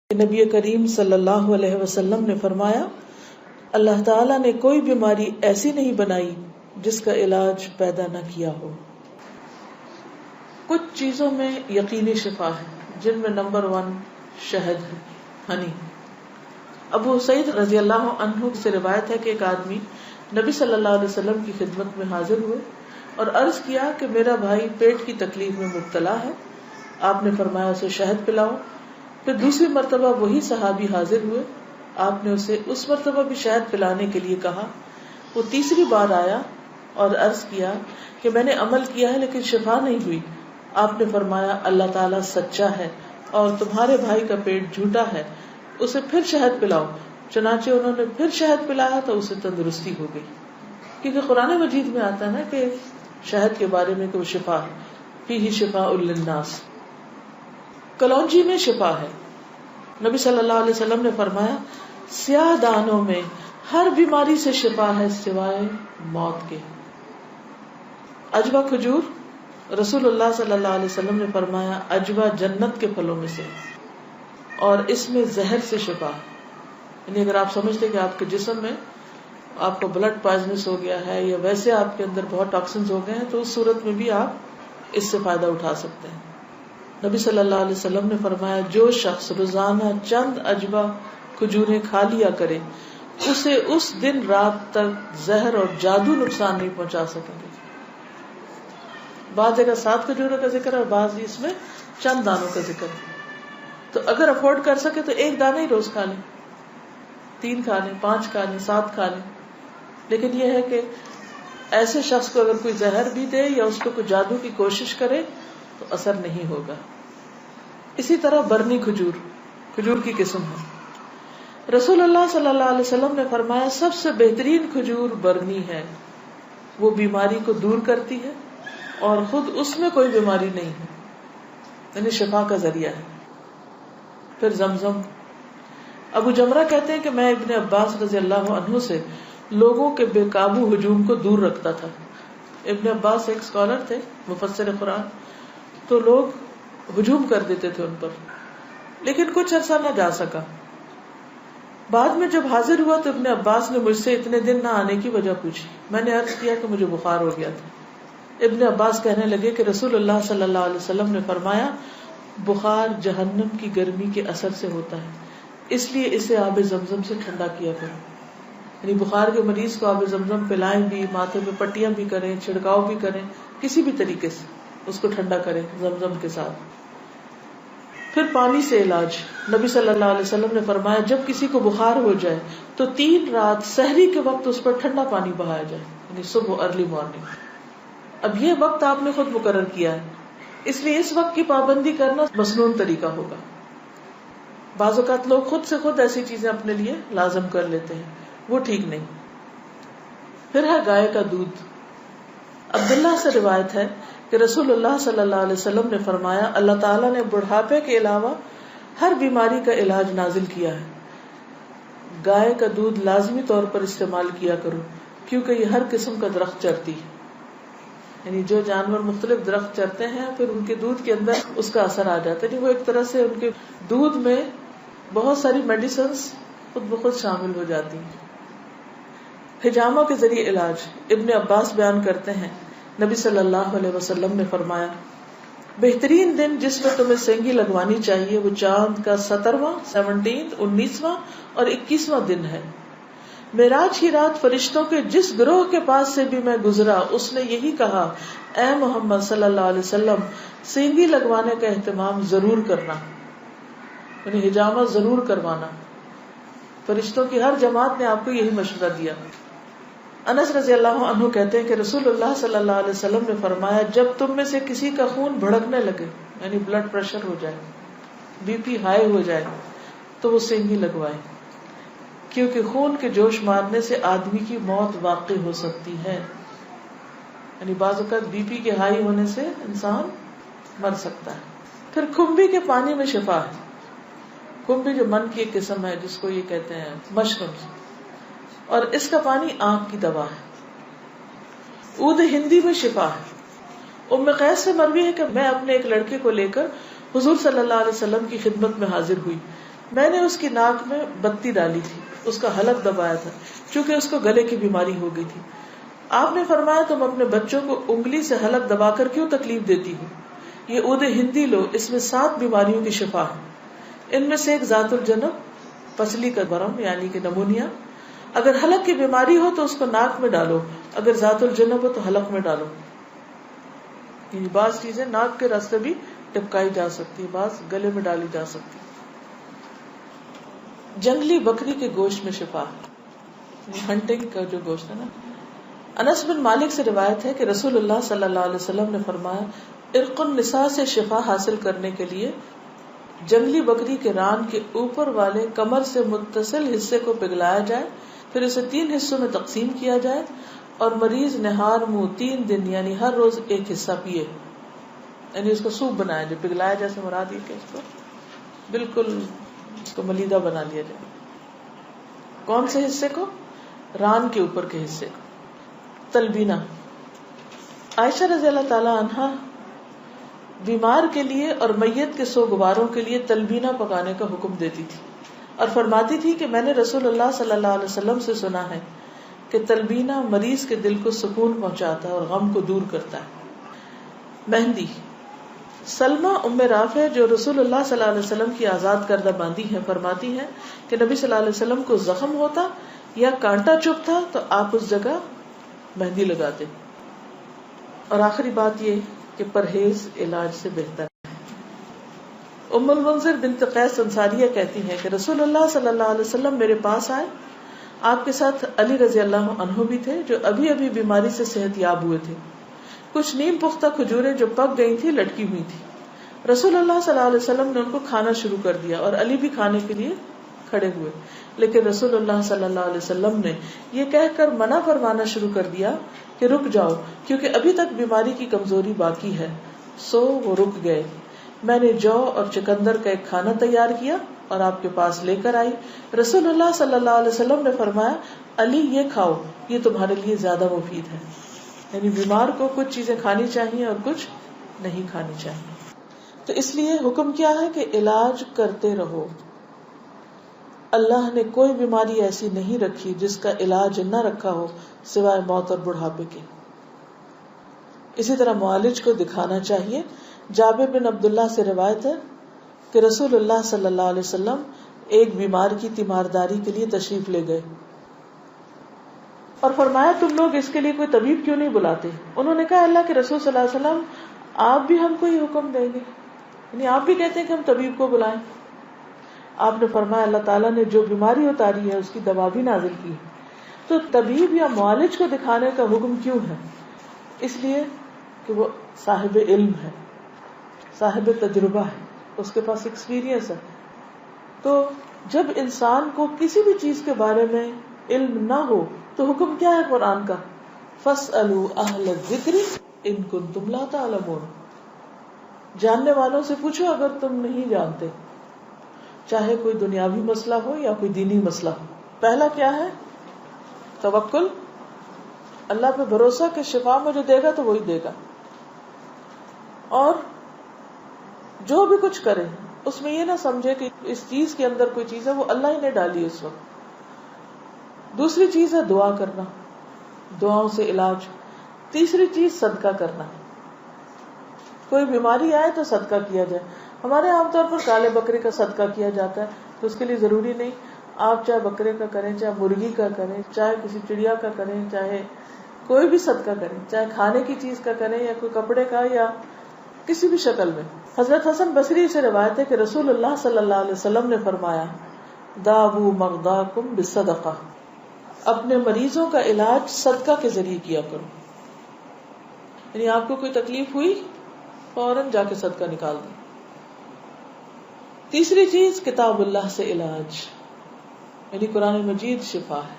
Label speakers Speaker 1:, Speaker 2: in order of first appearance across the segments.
Speaker 1: نبی کریم صلی اللہ علیہ وسلم نے فرمایا، اللہ تعالیٰ نے کوئی بیماری ایسی نہیں بنائی جس کا علاج پیدا نہ کیا ہو۔ کچھ چیزوں میں یقینی شفا ہے، جن میں نمبر 1 شہد ہے، ہنی۔ ابو سعید رضی اللہ عنہ سے روایت ہے کہ ایک آدمی نبی صلی اللہ علیہ وسلم کی خدمت میں حاضر ہوئے اور عرض کیا کہ میرا بھائی پیٹ کی تکلیف میں مبتلا ہے۔ آپ نے فرمایا اسے شہد پلاؤ۔ پھر دوسری مرتبہ وہی صحابی حاضر ہوئے، آپ نے اسے اس مرتبہ بھی شہد پلانے کے لیے کہا۔ وہ تیسری بار آیا اور عرض کیا کہ میں نے عمل کیا ہے لیکن شفا نہیں ہوئی۔ آپ نے فرمایا اللہ تعالیٰ سچا ہے اور تمہارے بھائی کا پیٹ جھوٹا ہے، اسے پھر شہد پلاؤ۔ چنانچہ انہوں نے پھر شہد پلایا تو اسے تندرستی ہو گئی۔ کیونکہ قرآن مجید میں آتا ہے نا کہ شہد کے بارے میں کہ وہ شفا ہے، فیہ شفاء للناس۔ کلونجی میں شفا ہے۔ نبی صلی اللہ علیہ وسلم نے فرمایا سیاہ دانوں میں ہر بیماری سے شفا ہے سوائے موت کے۔ عجوہ کھجور، رسول اللہ صلی اللہ علیہ وسلم نے فرمایا عجوہ جنت کے پھلوں میں سے اور اس میں زہر سے شفا۔ یعنی اگر آپ سمجھتے کہ آپ کے جسم میں آپ کو بلڈ پوائزنس ہو گیا ہے یا ویسے آپ کے اندر بہت ٹاکسنز ہو گئے ہیں تو اس صورت میں بھی آپ اس سے فائدہ اٹھا سکتے ہیں۔ نبی صلی اللہ علیہ وسلم نے فرمایا جو شخص روزانہ چند عجوہ کھجوریں کھا لیا کرے اسے اس دن رات تک زہر اور جادو نقصان نہیں پہنچا سکیں گے۔ بعض جگہ 7 کھجوروں کا ذکر ہے اور بعض اس میں چند دانوں کا ذکر ہے۔ تو اگر افورڈ کر سکے تو ایک دانہ ہی روز کھا لیں، 3 کھا لیں، 5 کھا لیں، 7 کھا لیں۔ لیکن یہ ہے کہ ایسے شخص کو اگر کوئی زہر بھی دے یا اس کو کوئی جادو کی کوشش کرے تو اثر نہیں ہوگا۔ اسی طرح برنی کھجور کی قسم ہے۔ رسول اللہ صلی اللہ علیہ وسلم نے فرمایا سب سے بہترین کھجور برنی ہے، وہ بیماری کو دور کرتی ہے اور خود اس میں کوئی بیماری نہیں ہے، یعنی شفا کا ذریعہ ہے۔ پھر زمزم۔ ابو جمرہ کہتے ہیں کہ میں ابن عباس رضی اللہ عنہ سے لوگوں کے بے قابو ہجوم کو دور رکھتا تھا۔ ابن عباس ایک اسکالر تھے، مفسر قرآن، تو لوگ ہجوم کر دیتے تھے ان پر، لیکن کچھ عرصہ نہ جا سکا۔ بعد میں جب حاضر ہوا تو ابن عباس نے مجھ سے اتنے دن نہ آنے کی وجہ پوچھی۔ میں نے عرض کیا کہ مجھے بخار ہو گیا تھا۔ ابن عباس کہنے لگے کہ رسول اللہ صلی اللہ علیہ وسلم نے فرمایا بخار جہنم کی گرمی کے اثر سے ہوتا ہے، اس لیے اسے آب زمزم سے ٹھنڈا کیا کرو۔ یعنی بخار کے مریض کو آب زمزم پلائیں بھی، ماتھے پہ پٹیاں بھی کریں، چھڑکاؤ بھی کریں، کسی بھی طریقے سے اس کو ٹھنڈا کریں زمزم کے ساتھ۔ پھر پانی سے علاج۔ نبی صلی اللہ علیہ وسلم نے فرمایا جب کسی کو بخار ہو جائے تو 3 رات سحری کے وقت اس پر ٹھنڈا پانی بہایا جائے، یعنی صبح ارلی مارننگ۔ اب یہ وقت آپ نے خود مقرر کیا ہے، اس لیے اس وقت کی پابندی کرنا مسنون طریقہ ہوگا۔ بعض اوقات لوگ خود سے خود ایسی چیزیں اپنے لیے لازم کر لیتے ہیں، وہ ٹھیک نہیں۔ پھر ہے گائے کا دودھ۔ عبداللہ سے روایت ہے کہ رسول اللہ صلی اللہ علیہ وسلم نے فرمایا اللہ تعالیٰ نے بڑھاپے کے علاوہ ہر بیماری کا علاج نازل کیا ہے۔ گائے کا دودھ لازمی طور پر استعمال کیا کرو کیونکہ یہ ہر قسم کا درخت چرتی ہے، یعنی جو جانور مختلف درخت چرتے ہیں پھر ان کے دودھ کے اندر اس کا اثر آ جاتا ہے، وہ ایک طرح سے ان کے دودھ میں بہت ساری میڈیسنز خود بخود شامل ہو جاتی ہیں۔ حجامہ کے ذریعے علاج۔ ابن عباس بیان کرتے ہیں نبی صلی اللہ علیہ وسلم نے فرمایا بہترین دن جس میں تمہیں سینگی لگوانی چاہیے وہ چاند کا 17واں، 19واں اور 21واں دن ہے۔ معراج کی رات فرشتوں کے جس گروہ کے پاس سے بھی میں گزرا اس نے یہی کہا اے محمد صلی اللہ علیہ وسلم سینگی لگوانے کا اہتمام ضرور کرنا، یعنی حجامہ ضرور کروانا۔ فرشتوں کی ہر جماعت نے آپ کو یہی مشورہ دیا۔ انس رضی اللہ عنہ کہتے ہیں کہ رسول اللہ صلی اللہ علیہ وسلم نے فرمایا جب تم میں سے کسی کا خون بھڑکنے لگے، یعنی بلڈ پریشر ہو جائے، بی پی ہائی ہو جائے، تو وہ سینگی لگوائے، کیونکہ خون کے جوش مارنے سے آدمی کی موت واقع ہو سکتی ہے۔ یعنی بعض اوقات بی پی کے ہائی ہونے سے انسان مر سکتا ہے۔ پھر کھمبی کے پانی میں شفا ہے۔ کھمبی جو من کی ایک قسم ہے جس کو یہ کہتے ہیں مشروم، اور اس کا پانی آنکھ کی دوا ہے۔ عود ہندی میں شفا ہے۔ ام قیس سے مروی ہے کہ میں اپنے ایک لڑکے کو لے کر حضور صلی اللہ علیہ وسلم کی خدمت میں حاضر ہوئی۔ میں نے اس کی ناک میں بتی ڈالی تھی، اس کا حلق دبایا تھا، چونکہ اس کو گلے کی بیماری ہو گئی تھی. آپ نے فرمایا تم اپنے بچوں کو انگلی سے حلق دبا کر کیوں تکلیف دیتی ہو؟ یہ عود ہندی لو، اس میں 7 بیماریوں کی شفا ہے. ان میں سے ایک ذات الجنب، پسلی کا برم یعنی کہ نمونیا. اگر حلق کی بیماری ہو تو اس کو ناک میں ڈالو، اگر ذات الجنب ہو تو حلق میں ڈالو. یعنی بعض چیزیں ناک کے راستے بھی ٹپکائی جا سکتی، بعض گلے میں ڈالی جا سکتی. جنگلی بکری کے گوشت میں شفا، ہنٹنگ کا جو گوشت ہے نا. انس بن مالک سے روایت ہے کہ رسول اللہ صلی اللہ علیہ وسلم نے فرمایا ارق النساء سے شفا حاصل کرنے کے لیے جنگلی بکری کے ران کے اوپر والے کمر سے متصل حصے کو پگھلایا جائے، پھر اسے 3 حصوں میں تقسیم کیا جائے اور مریض نہار منہ 3 دن یعنی ہر روز ایک حصہ پیے. یعنی اس کو سوپ بنایا جائے، پگھلایا جیسے مراد یہ کہ اس کو بالکل اس کو ملیدہ بنا لیا جائے. کون سے حصے کو؟ ران کے اوپر کے حصے کو. تلبینہ. عائشہ رضی اللہ تعالی عنہا بیمار کے لیے اور میت کے سوگواروں کے لیے تلبینہ پکانے کا حکم دیتی تھی اور فرماتی تھی کہ میں نے رسول اللہ صلی اللہ علیہ وسلم سے سنا ہے کہ تلبینہ مریض کے دل کو سکون پہنچاتا ہے اور غم کو دور کرتا ہے. مہندی. سلمہ ام رافع جو رسول اللہ صلی اللہ علیہ وسلم کی آزاد کردہ باندی ہیں فرماتی ہیں کہ نبی صلی اللہ علیہ وسلم کو زخم ہوتا یا کانٹا چبھتا تو آپ اس جگہ مہندی لگاتے. اور آخری بات یہ کہ پرہیز علاج سے بہتر ہے. ام المنذر بنت قیس انصاریہ کہتی ہیں کہ رسول اللہ صلی اللہ علیہ وسلم میرے پاس آئے. آپ کے ساتھ علی رضی اللہ عنہ بھی تھے جو ابھی ابھی بیماری سے صحت یاب ہوئے تھے. کچھ نیم پختہ کھجوریں جو پک گئی تھی لٹکی ہوئی تھی. رسول اللہ صلی اللہ علیہ وسلم نے ان کو کھانا شروع کر دیا اور علی بھی کھانے کے لیے کھڑے ہوئے، لیکن رسول اللہ صلی اللہ علیہ وسلم نے یہ کہہ کر منع فرمانا شروع کر دیا کہ رک جاؤ کیونکہ ابھی تک بیماری کی کمزوری باقی ہے. سو وہ رک گئے. میں نے جو اور چکندر کا ایک کھانا تیار کیا اور آپ کے پاس لے کر آئی. رسول اللہ صلی اللہ علیہ وسلم نے فرمایا علی یہ کھاؤ، یہ تمہارے لیے زیادہ مفید ہے. یعنی بیمار کو کچھ چیزیں کھانی چاہیے اور کچھ نہیں کھانی چاہیے. تو اس لیے حکم کیا ہے کہ علاج کرتے رہو. اللہ نے کوئی بیماری ایسی نہیں رکھی جس کا علاج نہ رکھا ہو سوائے موت اور بڑھاپے کے. اسی طرح معالج کو دکھانا چاہیے. جابر بن عبداللہ سے روایت ہے کہ رسول اللہ صلی اللہ علیہ وسلم ایک بیمار کی تیمارداری کے لیے تشریف لے گئے اور فرمایا تم لوگ اس کے لیے کوئی طبیب کیوں نہیں بلاتے؟ انہوں نے کہا اللہ کے رسول صلی اللہ علیہ وسلم آپ بھی ہم کو ہی حکم دیں گے، یعنی آپ بھی کہتے ہیں کہ ہم طبیب کو بلائیں. آپ نے فرمایا اللہ تعالیٰ نے جو بیماری اتاری ہے اس کی دوا بھی نازل کی. تو طبیب یا معالج کو دکھانے کا حکم کیوں ہے؟ اس لیے کہ وہ صاحب علم ہے، صاحب تجربہ ہے، اس کے پاس ایکسپیرینس ہے. تو جب انسان کو کسی بھی چیز کے بارے میں علم نہ ہو تو حکم کیا ہے قرآن کا؟ فَاسْأَلُوا أَهْلَ الذِّكْرِ إِن كُنتُمْ لَا تَعْلَمُونَ. جاننے والوں سے پوچھو اگر تم نہیں جانتے، چاہے کوئی دنیاوی مسئلہ ہو یا کوئی دینی مسئلہ ہو. پہلا کیا ہے؟ توکل، اللہ پہ بھروسہ کہ شفا مجھے دے گا تو وہی دے گا. اور جو بھی کچھ کرے اس میں یہ نہ سمجھے کہ اس چیز کے اندر کوئی چیز ہے، وہ اللہ ہی نے ڈالی اس وقت. دوسری چیز ہے دعا کرنا، دعاؤں سے علاج. تیسری چیز صدقہ کرنا. کوئی بیماری آئے تو صدقہ کیا جائے. ہمارے عام طور پر کالے بکرے کا صدقہ کیا جاتا ہے، تو اس کے لیے ضروری نہیں آپ چاہے بکرے کا کریں، چاہے مرغی کا کریں، چاہے کسی چڑیا کا کریں، چاہے کوئی بھی صدقہ کریں، چاہے کھانے کی چیز کا کریں یا کوئی کپڑے کا یا کسی بھی شکل میں. حضرت حسن بصری سے روایت ہے کہ رسول اللہ صلی اللہ علیہ وسلم نے فرمایا داؤ مرضاکم بالصدقہ، اپنے مریضوں کا علاج صدقہ کے ذریعے کیا کرو. یعنی آپ کو کوئی تکلیف ہوئی فوراً جا کے صدقہ نکال دیں. تیسری چیز کتاب اللہ سے علاج، یعنی قرآن مجید شفا ہے.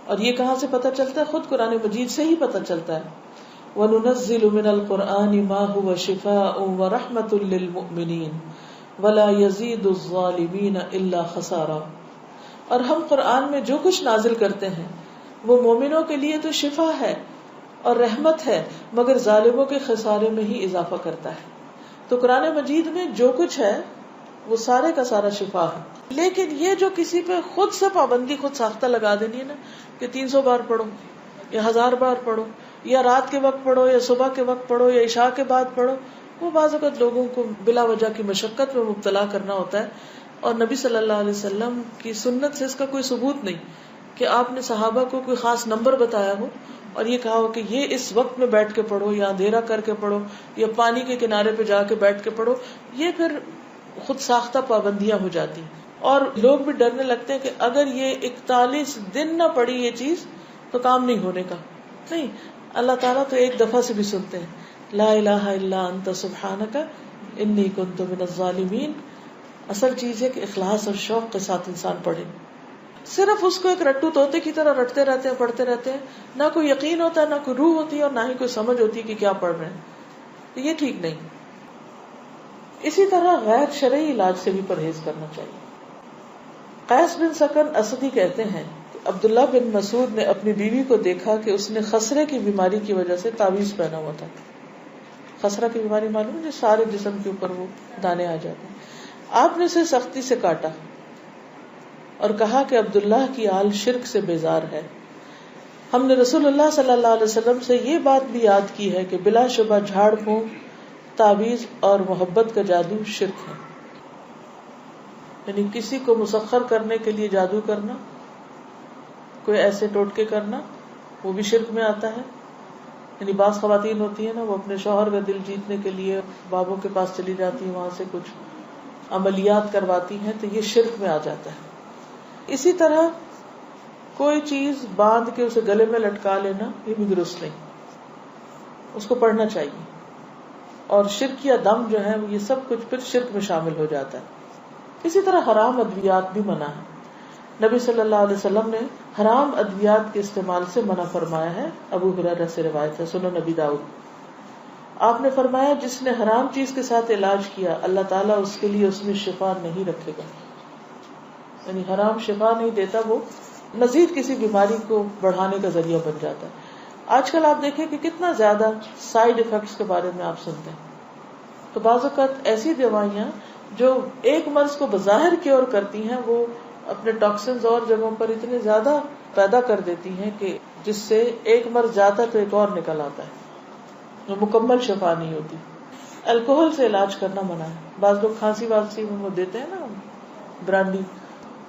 Speaker 1: اور یہ کہاں سے پتہ چلتا ہے؟ خود قرآن مجید سے ہی پتہ چلتا ہے. وَنُنَزِّلُ مِنَ الْقُرْآنِ مَا هُوَ شِفَاءٌ وَرَحْمَةٌ لِّلْمُؤْمِنِينَ وَلَا يَزِيدُ الظَّالِمِينَ إِلَّا خَسَارًا. اور ہم قرآن میں جو کچھ نازل کرتے ہیں وہ مومنوں کے لیے تو شفا ہے اور رحمت ہے، مگر ظالموں کے خسارے میں ہی اضافہ کرتا ہے. تو قرآن مجید میں جو کچھ ہے وہ سارے کا سارا شفا ہے. لیکن یہ جو کسی پہ خود سے پابندی خود ساختہ لگا دینی ہے نا کہ 300 بار پڑھو یا 1000 بار پڑھو یا رات کے وقت پڑھو یا صبح کے وقت پڑھو یا عشاء کے بعد پڑھو، وہ بعض اوقات لوگوں کو بلا وجہ کی مشقت میں مبتلا کرنا ہوتا ہے. اور نبی صلی اللہ علیہ وسلم کی سنت سے اس کا کوئی ثبوت نہیں کہ آپ نے صحابہ کو کوئی خاص نمبر بتایا ہو اور یہ کہا ہو کہ یہ اس وقت میں بیٹھ کے پڑھو یا اندھیرا کر کے پڑھو یا پانی کے کنارے پہ جا کے بیٹھ کے پڑھو. یہ پھر خود ساختہ پابندیاں ہو جاتی ہیں اور لوگ بھی ڈرنے لگتے ہیں کہ اگر یہ 41 دن نہ پڑی یہ چیز تو کام نہیں ہونے کا. نہیں، اللہ تعالیٰ تو ایک دفعہ سے بھی سنتے ہیں. لا الہ الا انت سبحانک انی کنت من الظالمین. اصل چیز ہے کہ اخلاص اور شوق کے ساتھ انسان پڑھے. صرف اس کو ایک رٹو طوطے کی طرح رٹتے رہتے ہیں، پڑھتے رہتے ہیں، نہ کوئی یقین ہوتا ہے، نہ کوئی روح ہوتی ہے اور نہ ہی کوئی سمجھ ہوتی ہے کہ کیا پڑھ رہے ہیں. تو یہ ٹھیک نہیں. اسی طرح غیر شرعی علاج سے بھی پرہیز کرنا چاہیے. قیس بن سکن اسدی کہتے ہیں کہ عبداللہ بن مسعود نے اپنی بیوی کو دیکھا کہ اس نے خسرے کی بیماری کی وجہ سے تعویذ پہنا ہوا تھا. خسرہ کی بیماری معلوم ہے، سارے جسم کے اوپر وہ دانے آ جاتے ہیں. آپ نے اسے سختی سے کاٹا اور کہا کہ عبداللہ کی آل شرک سے بیزار ہے. ہم نے رسول اللہ صلی اللہ علیہ وسلم سے یہ بات بھی یاد کی ہے کہ بلا شبہ جھاڑ پھونک، تعویذ اور محبت کا جادو شرک ہے. یعنی کسی کو مسخر کرنے کے لیے جادو کرنا، کوئی ایسے ٹوٹکے کرنا، وہ بھی شرک میں آتا ہے. یعنی بعض خواتین ہوتی ہیں نا، وہ اپنے شوہر کا دل جیتنے کے لیے بابوں کے پاس چلی جاتی ہیں، وہاں سے کچھ عملیات کرواتی ہیں، تو یہ شرک میں آ جاتا ہے. اسی طرح کوئی چیز باندھ کے اسے گلے میں لٹکا لینا، یہ بھی درست نہیں. اس کو پڑھنا چاہیے. اور شرک یا دم جو ہے یہ سب کچھ پھر شرک میں شامل ہو جاتا ہے. اسی طرح حرام ادویات بھی منع ہے. نبی صلی اللہ علیہ وسلم نے حرام ادویات کے استعمال سے منع فرمایا ہے. ابو ہریرہ سے روایت ہے، سنن نبی داؤد. آپ نے فرمایا جس نے حرام چیز کے ساتھ علاج کیا اللہ تعالیٰ اس کے لیے اس میں شفا نہیں رکھے گا. یعنی حرام شفا نہیں دیتا، وہ مزید کسی بیماری کو بڑھانے کا ذریعہ بن جاتا ہے. آج کل آپ دیکھیں کہ کتنا زیادہ سائیڈ ایفیکٹس کے بارے میں آپ سنتے ہیں. تو بعض اوقات ایسی دوائیاں جو ایک مرض کو بظاہر کیور کرتی ہیں، وہ اپنے ٹاکسنز اور جگہوں پر اتنے زیادہ پیدا کر دیتی ہیں کہ جس سے ایک مرض جاتا ہے تو ایک اور نکل آتا ہے، وہ مکمل شفا نہیں ہوتی. الکوہل سے علاج کرنا منع ہے. بعض لوگ کھانسی وانسی میں وہ دیتے ہیں نا برانڈی،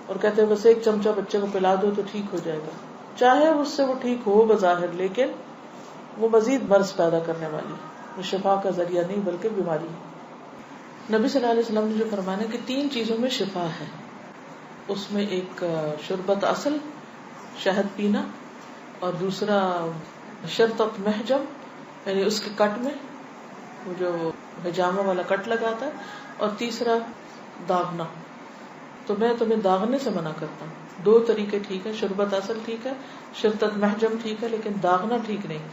Speaker 1: اور کہتے ہیں بس ایک چمچہ بچے کو پلا دو تو ٹھیک ہو جائے گا. چاہے اس سے وہ ٹھیک ہو بظاہر، لیکن وہ مزید مرض پیدا کرنے والی، وہ شفا کا ذریعہ نہیں بلکہ بیماری. نبی صلی اللہ علیہ وسلم نے جو فرمایا کہ 3 چیزوں میں شفا ہے، اس میں ایک شربت اصل، شہد پینا، اور دوسرا شرطت محجم، یعنی اس کے کٹ میں وہ جو حجامہ والا کٹ لگاتا ہے، اور تیسرا داغنا. تو میں تمہیں داغنے سے منع کرتا ہوں. 2 طریقے ٹھیک ہے، شربت اصل ٹھیک ہے، شرطت محجم ٹھیک ہے، لیکن داغنا ٹھیک نہیں.